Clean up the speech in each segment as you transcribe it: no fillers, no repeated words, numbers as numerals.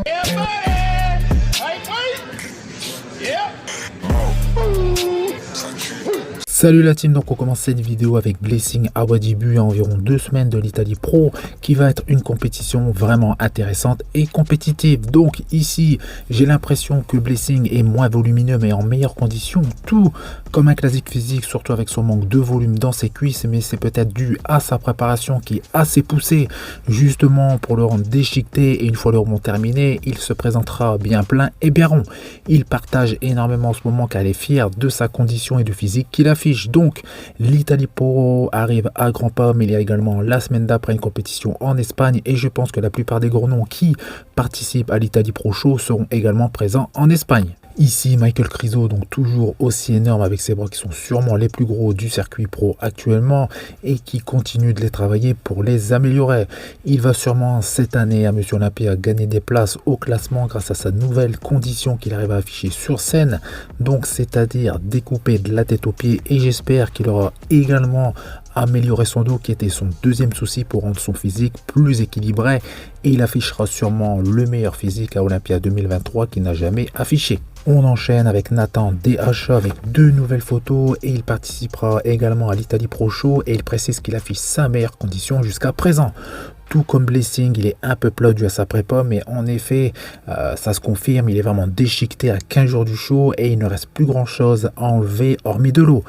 Yeah, buddy. Hey, wait. Yeah. Salut la team, donc on commence cette vidéo avec Blessing à Wadibu à environ 2 semaines de l'Italie Pro qui va être une compétition vraiment intéressante et compétitive. Donc ici j'ai l'impression que Blessing est moins volumineux mais en meilleures conditions, tout comme un classique physique, surtout avec son manque de volume dans ses cuisses, mais c'est peut-être dû à sa préparation qui est assez poussée justement pour le rendre déchiqueté, et une fois le rebond terminé il se présentera bien plein et bien rond. Il partage énormément en ce moment car il est fier de sa condition et du physique qu'il affiche. Donc l'Italie Pro arrive à grands pas, mais il y a également la semaine d'après une compétition en Espagne, et je pense que la plupart des gros noms qui participent à l'Italie Pro Show seront également présents en Espagne. Ici Michael Krizo, donc toujours aussi énorme avec ses bras qui sont sûrement les plus gros du circuit pro actuellement et qui continue de les travailler pour les améliorer. Il va sûrement cette année à Monsieur Olympia gagner des places au classement grâce à sa nouvelle condition qu'il arrive à afficher sur scène, donc c'est-à-dire découper de la tête aux pieds, et j'espère qu'il aura également amélioré son dos qui était son deuxième souci pour rendre son physique plus équilibré, et il affichera sûrement le meilleur physique à Olympia 2023 qu'il n'a jamais affiché. On enchaîne avec Nathan DH avec 2 nouvelles photos, et il participera également à l'Italie Pro Show, et il précise qu'il affiche sa meilleure condition jusqu'à présent. Tout comme Blessing, il est un peu plat dû à sa prépa, mais en effet, ça se confirme, il est vraiment déchiqueté à 15 jours du show et il ne reste plus grand chose à enlever hormis de l'eau.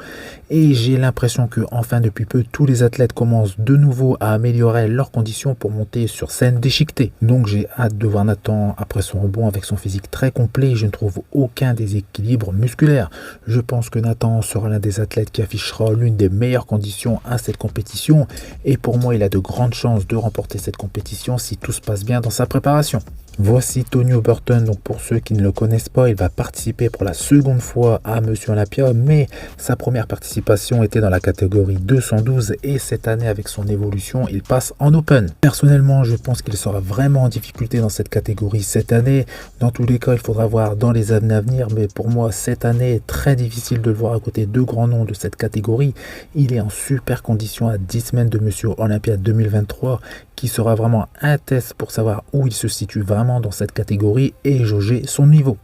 Et j'ai l'impression que enfin depuis peu, tous les athlètes commencent de nouveau à améliorer leurs conditions pour monter sur scène déchiqueté. Donc j'ai hâte de voir Nathan après son rebond avec son physique très complet. Je ne trouve aucun déséquilibre musculaire. Je pense que Nathan sera l'un des athlètes qui affichera l'une des meilleures conditions à cette compétition, et pour moi il a de grandes chances de remporter cette compétition si tout se passe bien dans sa préparation. Voici Tony Burton, donc pour ceux qui ne le connaissent pas, il va participer pour la seconde fois à Monsieur Olympia, mais sa première participation était dans la catégorie 212, et cette année avec son évolution il passe en Open. Personnellement je pense qu'il sera vraiment en difficulté dans cette catégorie cette année. Dans tous les cas il faudra voir dans les années à venir, mais pour moi cette année est très difficile de le voir à côté de grands noms de cette catégorie. Il est en super condition à 10 semaines de Monsieur Olympia 2023, qui sera vraiment un test pour savoir où il se situe vraiment dans cette catégorie et jauger son niveau.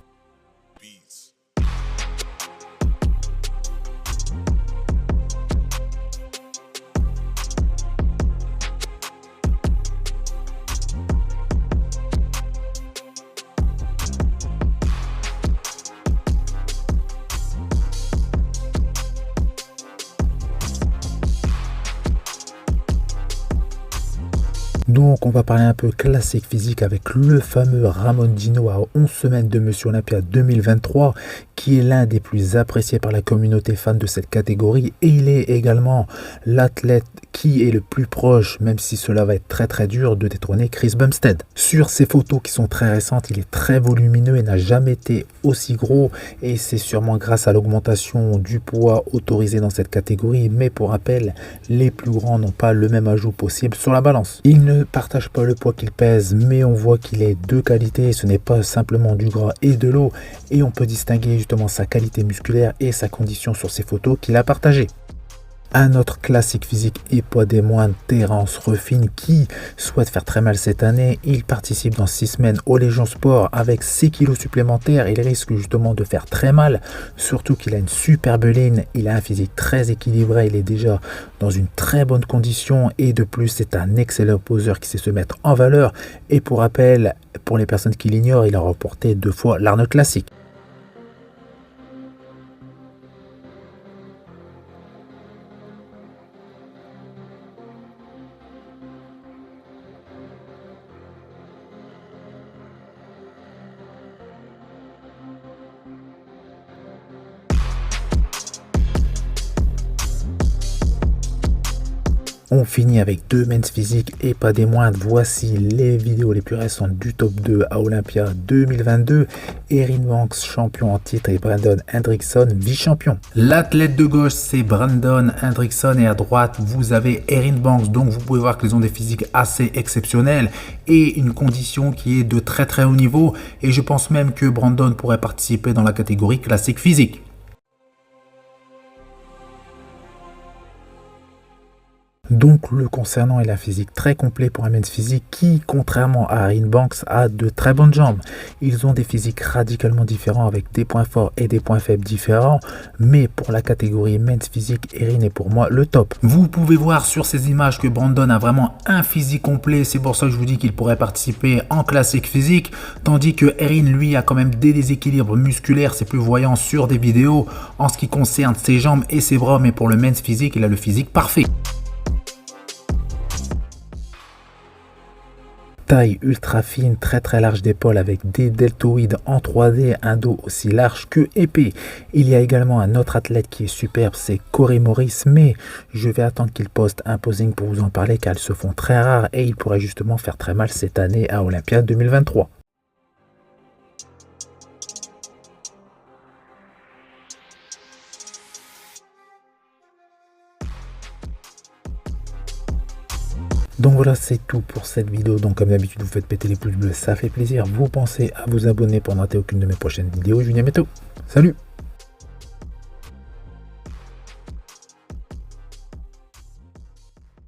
Donc on va parler un peu classique physique avec le fameux Ramon Dino à 11 semaines de Monsieur Olympia 2023, qui est l'un des plus appréciés par la communauté fan de cette catégorie, et il est également l'athlète qui est le plus proche, même si cela va être très dur, de détrôner Chris Bumstead. Sur ces photos qui sont très récentes, il est très volumineux et n'a jamais été aussi gros, et c'est sûrement grâce à l'augmentation du poids autorisé dans cette catégorie, mais pour rappel, les plus grands n'ont pas le même ajout possible sur la balance. Il ne partage pas le poids qu'il pèse, mais on voit qu'il est de qualité, ce n'est pas simplement du gras et de l'eau, et on peut distinguer justement sa qualité musculaire et sa condition sur ces photos qu'il a partagées. Un autre classique physique et pas des moindres, Terence Ruffin, qui souhaite faire très mal cette année. Il participe dans 6 semaines au Légion Sport avec 6 kilos supplémentaires. Il risque justement de faire très mal, surtout qu'il a une superbe ligne, il a un physique très équilibré, il est déjà dans une très bonne condition, et de plus c'est un excellent poseur qui sait se mettre en valeur. Et pour rappel, pour les personnes qui l'ignorent, il a remporté 2 fois l'Arnold Classic. On finit avec 2 men's physiques et pas des moindres. Voici les vidéos les plus récentes du top 2 à Olympia 2022. Erin Banks, champion en titre, et Brandon Hendrickson, vice-champion. L'athlète de gauche, c'est Brandon Hendrickson, et à droite, vous avez Erin Banks. Donc vous pouvez voir qu'ils ont des physiques assez exceptionnels et une condition qui est de très haut niveau. Et je pense même que Brandon pourrait participer dans la catégorie classique physique. Donc le concernant, il a un physique très complet pour un men's physique qui, contrairement à Erin Banks, a de très bonnes jambes. Ils ont des physiques radicalement différents avec des points forts et des points faibles différents, mais pour la catégorie men's physique, Erin est pour moi le top. Vous pouvez voir sur ces images que Brandon a vraiment un physique complet, c'est pour ça que je vous dis qu'il pourrait participer en classique physique, tandis que Erin, lui, a quand même des déséquilibres musculaires, c'est plus voyant sur des vidéos en ce qui concerne ses jambes et ses bras, mais pour le men's physique, il a le physique parfait. Taille ultra fine, très large d'épaule avec des deltoïdes en 3D, un dos aussi large que épais. Il y a également un autre athlète qui est superbe, c'est Corey Morris, mais je vais attendre qu'il poste un posing pour vous en parler car elles se font très rares et il pourrait justement faire très mal cette année à Olympia 2023. Donc voilà, c'est tout pour cette vidéo. Donc comme d'habitude, vous faites péter les pouces bleus, ça fait plaisir. Vous pensez à vous abonner pour ne rater aucune de mes prochaines vidéos. Je vous dis à bientôt. Salut!